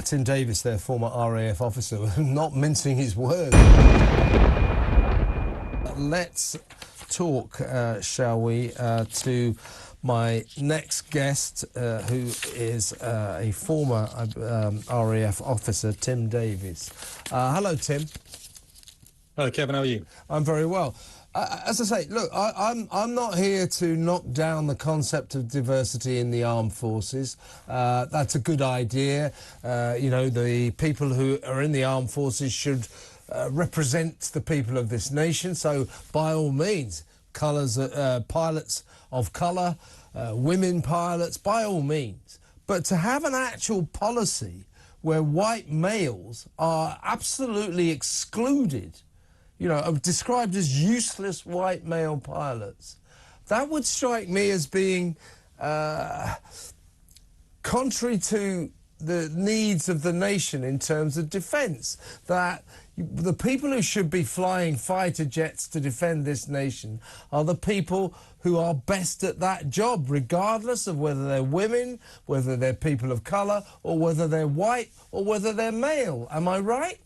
Tim Davis, their former RAF officer, not mincing his words. Let's talk, shall we, to my next guest, who is a former RAF officer, Tim Davis. Hello, Tim. Hello, Kevin. How are you? I'm very well. As I say, look, I'm not here to knock down the concept of diversity in the armed forces. That's a good idea. You know, the people who are in the armed forces should represent the people of this nation. So, by all means, pilots of colour, women pilots, by all means. But to have an actual policy where white males are absolutely excluded, you know, described as useless white male pilots, that would strike me as being contrary to the needs of the nation in terms of defence. That the people who should be flying fighter jets to defend this nation are the people who are best at that job, regardless of whether they're women, whether they're people of colour, or whether they're white, or whether they're male. Am I right?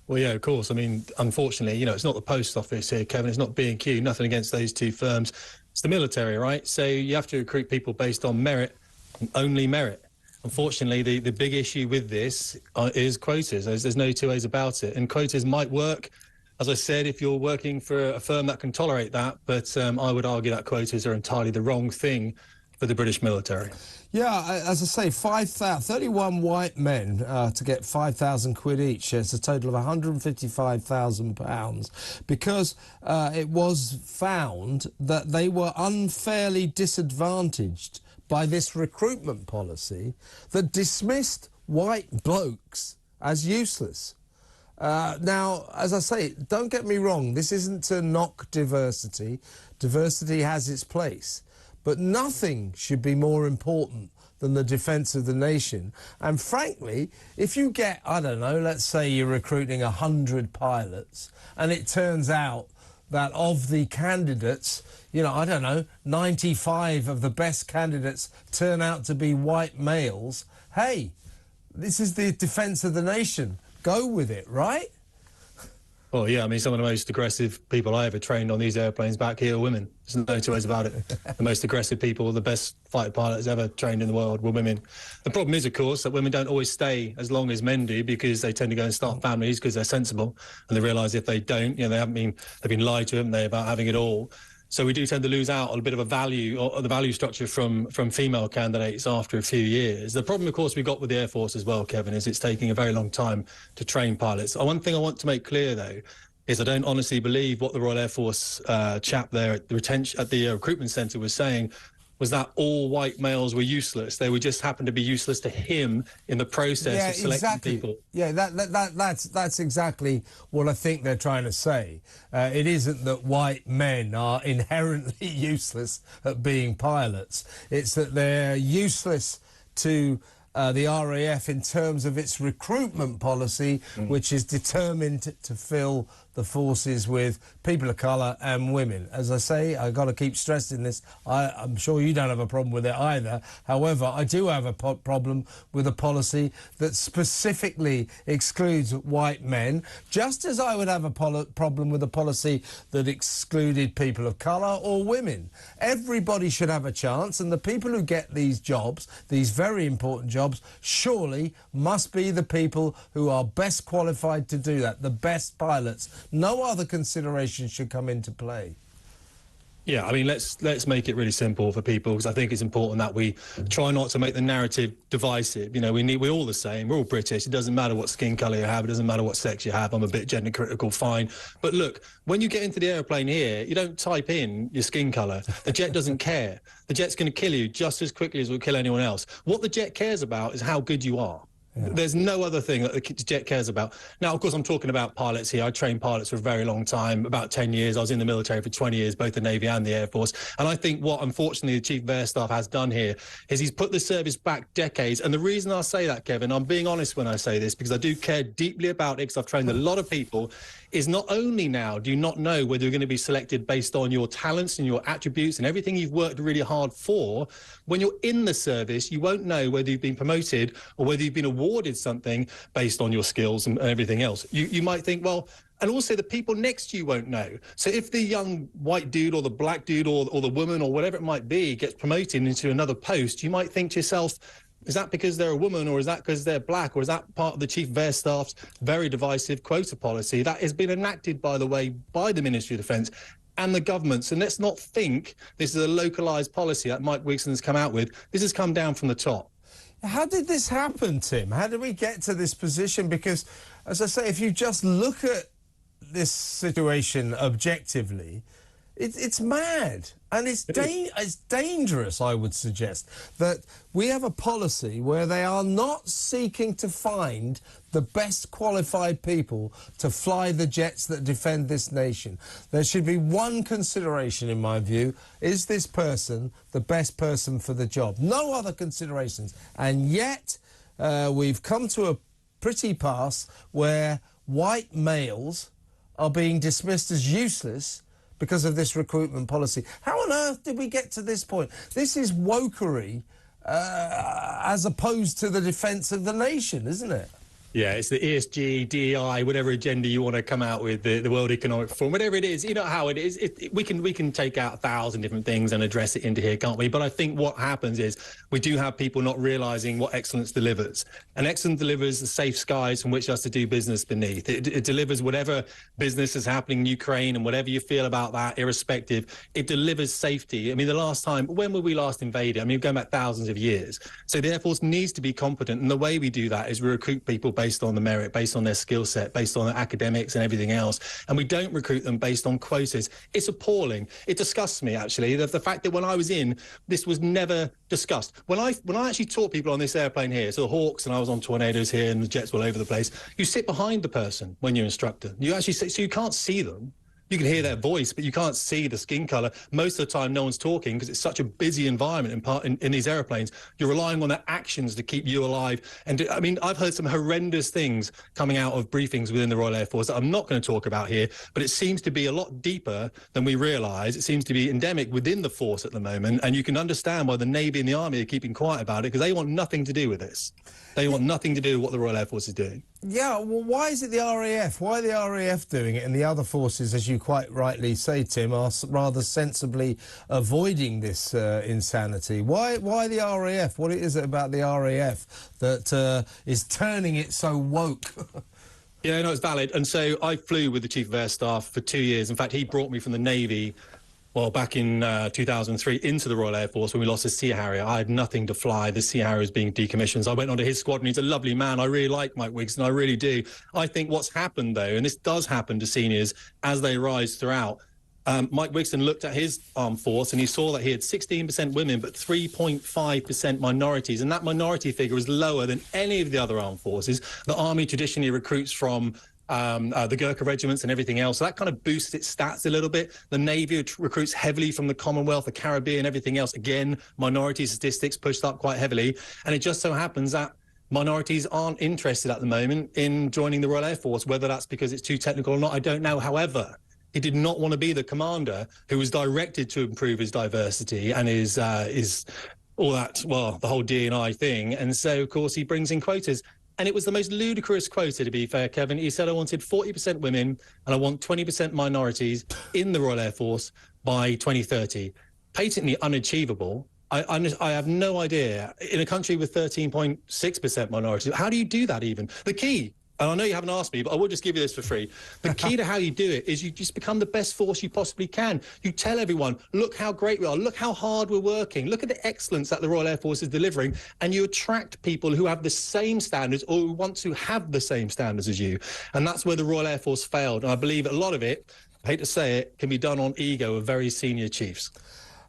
Well, yeah, of course. I mean, unfortunately, you know, it's not the post office here, Kevin. It's not B&Q, nothing against those two firms. It's the military, right? So you have to recruit people based on merit and only merit. Unfortunately, the big issue with this is quotas. There's no two ways about it. And quotas might work, as I said, if you're working for a firm that can tolerate that. But I would argue that quotas are entirely the wrong thing for the British military. Yeah, as I say, 31 white men to get 5,000 quid each. It's a total of £155,000 because it was found that they were unfairly disadvantaged by this recruitment policy that dismissed white blokes as useless. Now, as I say, don't get me wrong, this isn't to knock diversity. Diversity has its place. But nothing should be more important than the defence of the nation. And frankly, if you get, I don't know, let's say you're recruiting 100 pilots, and it turns out that of the candidates, you know, I don't know, 95 of the best candidates turn out to be white males, hey, this is the defence of the nation. Go with it, right? Well, yeah, I mean, some of the most aggressive people I ever trained on these airplanes back here are women. There's no two ways about it. The most aggressive people, the best fighter pilots ever trained in the world were women. The problem is, of course, that women don't always stay as long as men do because they tend to go and start families because they're sensible and they realise if they don't, you know, they've been lied to, haven't they, about having it all. So we do tend to lose out on a bit of a value, or the value structure from female candidates after a few years. The problem, of course, we've got with the Air Force as well, Kevin, is it's taking a very long time to train pilots. One thing I want to make clear, though, is I don't honestly believe what the Royal Air Force chap there at the recruitment centre was saying was that all white males were useless. They would just happen to be useless to him in the process of selecting people. Yeah, that's exactly what I think they're trying to say. It isn't that white men are inherently useless at being pilots. It's that they're useless to the RAF in terms of its recruitment policy, which is determined to fill the forces with people of colour and women. As I say, I've got to keep stressing this. I'm sure you don't have a problem with it either. However, I do have a problem with a policy that specifically excludes white men, just as I would have a problem with a policy that excluded people of colour or women. Everybody should have a chance, and the people who get these jobs, these very important jobs, surely must be the people who are best qualified to do that, the best pilots. No other considerations should come into play. Yeah, I mean, let's make it really simple for people, because I think it's important that we try not to make the narrative divisive. You know, we're all the same. We're all British. It doesn't matter what skin colour you have. It doesn't matter what sex you have. I'm a bit gender critical, fine. But look, when you get into the airplane here, you don't type in your skin colour. The jet doesn't care. The jet's going to kill you just as quickly as it will kill anyone else. What the jet cares about is how good you are. Yeah. There's no other thing that the jet cares about. Now, of course, I'm talking about pilots here. I trained pilots for a very long time, about 10 years. I was in the military for 20 years, both the Navy and the Air Force. And I think what, unfortunately, the Chief of Air Staff has done here is he's put the service back decades. And the reason I say that, Kevin, I'm being honest when I say this, because I do care deeply about it, because I've trained a lot of people, is not only now do you not know whether you're going to be selected based on your talents and your attributes and everything you've worked really hard for, when you're in the service, you won't know whether you've been promoted or whether you've been awarded awarded something based on your skills and everything else. You might think, well, and also the people next to you won't know. So if the young white dude or the black dude or the woman or whatever it might be gets promoted into another post, you might think to yourself, is that because they're a woman, or is that because they're black, or is that part of the Chief of Air Staff's very divisive quota policy that has been enacted, by the way, by the Ministry of Defence and the government? So let's not think this is a localised policy that Mike Wigson has come out with. This has come down from the top. How did this happen, Tim? How did we get to this position? Because, as I say, if you just look at this situation objectively, it's mad, and it's dangerous, I would suggest, that we have a policy where they are not seeking to find the best qualified people to fly the jets that defend this nation. There should be one consideration, in my view: is this person the best person for the job? No other considerations. And yet we've come to a pretty pass where white males are being dismissed as useless because of this recruitment policy. How on earth did we get to this point? This is wokery as opposed to the defence of the nation, isn't it? Yeah, it's the ESG, DEI, whatever agenda you want to come out with, the World Economic Forum, whatever it is. You know how it is. We can take out 1,000 different things and address it into here, can't we? But I think what happens is we do have people not realising what excellence delivers. And excellence delivers the safe skies from which us to do business beneath. It delivers whatever business is happening in Ukraine, and whatever you feel about that, irrespective, it delivers safety. I mean, the last time, when were we last invaded? I mean, going back thousands of years. So the Air Force needs to be competent. And the way we do that is we recruit people based on the merit, based on their skill set, based on their academics and everything else. And we don't recruit them based on quotas. It's appalling. It disgusts me, actually, the fact that when I was in, this was never discussed. When I actually taught people on this airplane here, so the Hawks, and I was on Tornadoes here, and the jets all over the place, you sit behind the person when you're instructor. You actually sit, so you can't see them. You can hear their voice, but you can't see the skin colour. Most of the time, no one's talking because it's such a busy environment in these airplanes. You're relying on their actions to keep you alive. And I mean, I've heard some horrendous things coming out of briefings within the Royal Air Force that I'm not going to talk about here, but it seems to be a lot deeper than we realise. It seems to be endemic within the force at the moment. And you can understand why the Navy and the Army are keeping quiet about it, because they want nothing to do with this. They want nothing to do with what the Royal Air Force is doing. Yeah, well, why is it the RAF? Why are the RAF doing it, and the other forces, as you quite rightly say, Tim, are rather sensibly avoiding this insanity? Why the RAF? What is it about the RAF that is turning it so woke? Yeah, no, it's valid. And so I flew with the Chief of Air Staff for 2 years. In fact, he brought me from the Navy, well, back in 2003 into the Royal Air Force when we lost the Sea Harrier. I had nothing to fly. The Sea Harrier was being decommissioned. So I went onto his squadron. He's a lovely man. I really like Mike Wigson. I really do. I think what's happened, though, and this does happen to seniors as they rise throughout, Mike Wigson looked at his armed force and he saw that he had 16% women but 3.5% minorities. And that minority figure is lower than any of the other armed forces. The Army traditionally recruits from the Gurkha regiments and everything else. So that kind of boosts its stats a little bit. The Navy recruits heavily from the Commonwealth, the Caribbean, everything else. Again, minority statistics pushed up quite heavily. And it just so happens that minorities aren't interested at the moment in joining the Royal Air Force, whether that's because it's too technical or not, I don't know. However, he did not want to be the commander who was directed to improve his diversity and his all that, well, the whole D&I thing. And so, of course, he brings in quotas. And it was the most ludicrous quota, to be fair, Kevin. He said, I wanted 40% women and I want 20% minorities in the Royal Air Force by 2030. Patently unachievable. I have no idea. In a country with 13.6% minorities, how do you do that even? The key, and I know you haven't asked me, but I will just give you this for free. The key to how you do it is you just become the best force you possibly can. You tell everyone, look how great we are, look how hard we're working, look at the excellence that the Royal Air Force is delivering, and you attract people who have the same standards or who want to have the same standards as you. And that's where the Royal Air Force failed. And I believe a lot of it, I hate to say it, can be done on ego of very senior chiefs.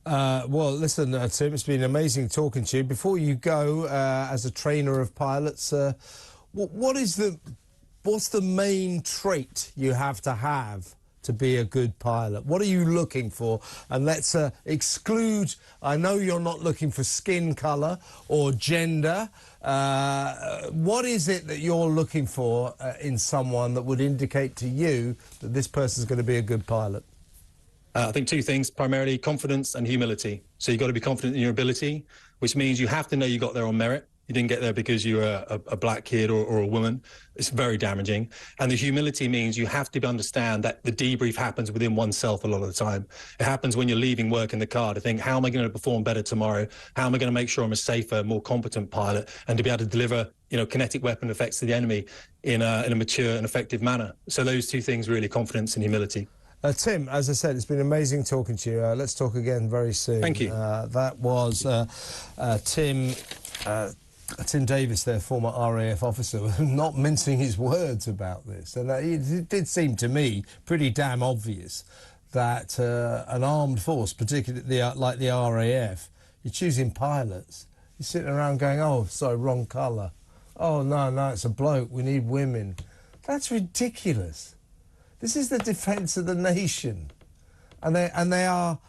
Well, listen, Tim, it's been amazing talking to you. Before you go, as a trainer of pilots, what's the main trait you have to be a good pilot? What are you looking for? And let's exclude, I know you're not looking for skin colour or gender. What is it that you're looking for in someone that would indicate to you that this person's going to be a good pilot? I think two things, primarily confidence and humility. So you've got to be confident in your ability, which means you have to know you got there on merit. You didn't get there because you were a black kid or a woman. It's very damaging. And the humility means you have to understand that the debrief happens within oneself a lot of the time. It happens when you're leaving work in the car to think, how am I going to perform better tomorrow? How am I going to make sure I'm a safer, more competent pilot, and to be able to deliver, you know, kinetic weapon effects to the enemy in a mature and effective manner. So those two things, really, confidence and humility. Tim, as I said, it's been amazing talking to you. Let's talk again very soon. Thank you. That was Tim Davis, their former RAF officer, not mincing his words about this. And it did seem to me pretty damn obvious that an armed force, particularly like the RAF, you're choosing pilots. You're sitting around going, oh, sorry, wrong colour. Oh, no, it's a bloke. We need women. That's ridiculous. This is the defence of the nation. And they are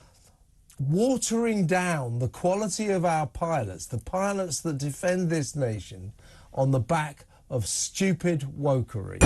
watering down the quality of our pilots, the pilots that defend this nation, on the back of stupid wokery.